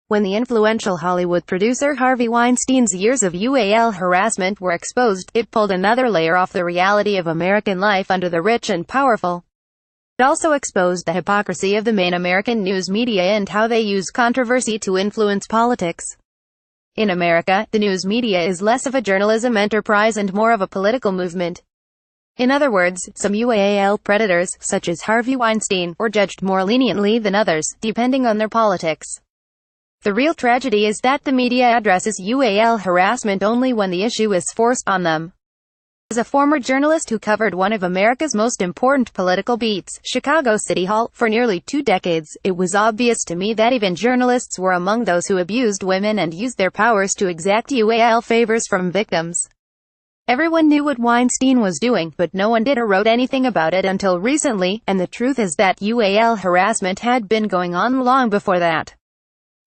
When the influential Hollywood producer Harvey Weinstein's years of UAL harassment were exposed, it pulled another layer off the reality of American life under the rich and powerful. It also exposed the hypocrisy of the main American news media and how they use controversy to influence politics. In America, the news media is less of a journalism enterprise and more of a political movement. In other words, some UAL predators, such as Harvey Weinstein, were judged more leniently than others, depending on their politics. The real tragedy is that the media addresses UAL harassment only when the issue is forced on them. As a former journalist who covered one of America's most important political beats, Chicago City Hall, for nearly 2 decades, it was obvious to me that even journalists were among those who abused women and used their powers to exact UAL favors from victims. Everyone knew what Weinstein was doing, but no one did or wrote anything about it until recently, and the truth is that UAL harassment had been going on long before that.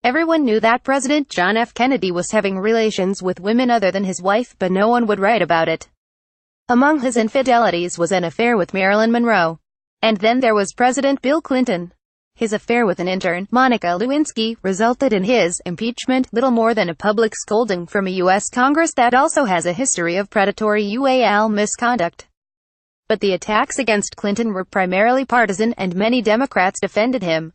Everyone knew that President John F. Kennedy was having relations with women other than his wife, but no one would write about it. Among his infidelities was an affair with Marilyn Monroe. And then there was President Bill Clinton. His affair with an intern, Monica Lewinsky, resulted in his impeachment, little more than a public scolding from a U.S. Congress that also has a history of predatory UAL misconduct. But the attacks against Clinton were primarily partisan, and many Democrats defended him.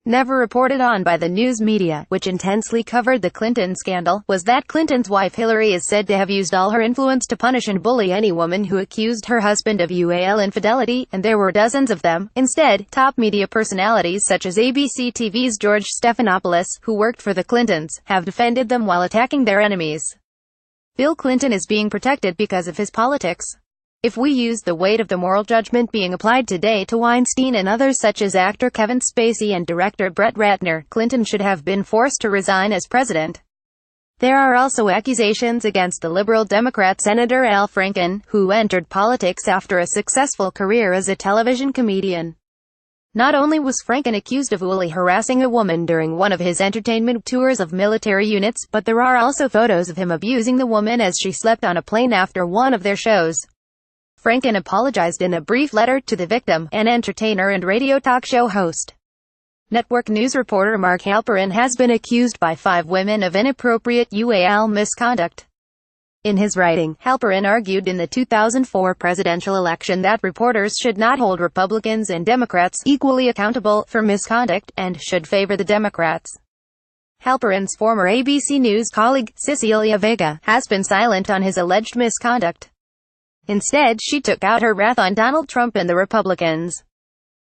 Never reported on by the news media, which intensely covered the Clinton scandal, was that Clinton's wife Hillary is said to have used all her influence to punish and bully any woman who accused her husband of UAL infidelity, and there were dozens of them. Instead, top media personalities such as ABC TV's George Stephanopoulos, who worked for the Clintons, have defended them while attacking their enemies. Bill Clinton is being protected because of his politics. If we use the weight of the moral judgment being applied today to Weinstein and others such as actor Kevin Spacey and director Brett Ratner, Clinton should have been forced to resign as president. There are also accusations against the liberal Democrat Senator Al Franken, who entered politics after a successful career as a television comedian. Not only was Franken accused of bully harassing a woman during one of his entertainment tours of military units, but there are also photos of him abusing the woman as she slept on a plane after one of their shows. Franken apologized in a brief letter to the victim, an entertainer and radio talk show host. Network news reporter Mark Halperin has been accused by 5 women of inappropriate UAL misconduct. In his writing, Halperin argued in the 2004 presidential election that reporters should not hold Republicans and Democrats equally accountable for misconduct, and should favor the Democrats. Halperin's former ABC News colleague, Cecilia Vega, has been silent on his alleged misconduct. Instead, she took out her wrath on Donald Trump and the Republicans.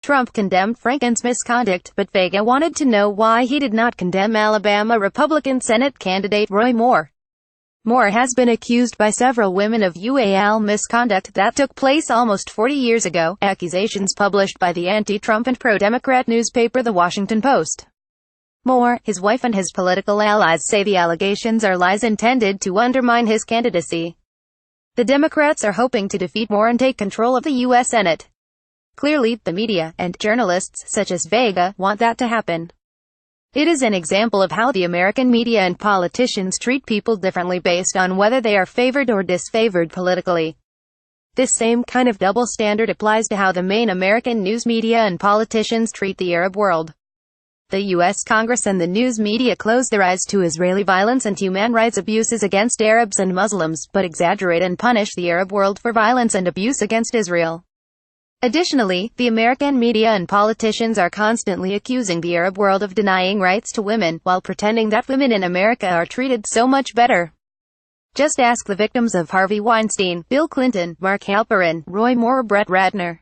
Trump condemned Franken's misconduct, but Vega wanted to know why he did not condemn Alabama Republican Senate candidate Roy Moore. Moore has been accused by several women of UAL misconduct that took place almost 40 years ago, accusations published by the anti-Trump and pro-Democrat newspaper The Washington Post. Moore, his wife and his political allies say the allegations are lies intended to undermine his candidacy. The Democrats are hoping to defeat Moore and take control of the U.S. Senate. Clearly, the media, and journalists such as Vega, want that to happen. It is an example of how the American media and politicians treat people differently based on whether they are favored or disfavored politically. This same kind of double standard applies to how the main American news media and politicians treat the Arab world. The U.S. Congress and the news media close their eyes to Israeli violence and human rights abuses against Arabs and Muslims, but exaggerate and punish the Arab world for violence and abuse against Israel. Additionally, the American media and politicians are constantly accusing the Arab world of denying rights to women, while pretending that women in America are treated so much better. Just ask the victims of Harvey Weinstein, Bill Clinton, Mark Halperin, Roy Moore or Brett Ratner.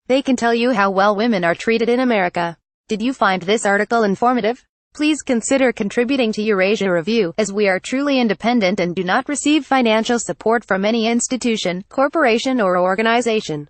They can tell you how well women are treated in America. Did you find this article informative? Please consider contributing to Eurasia Review, as we are truly independent and do not receive financial support from any institution, corporation or organization.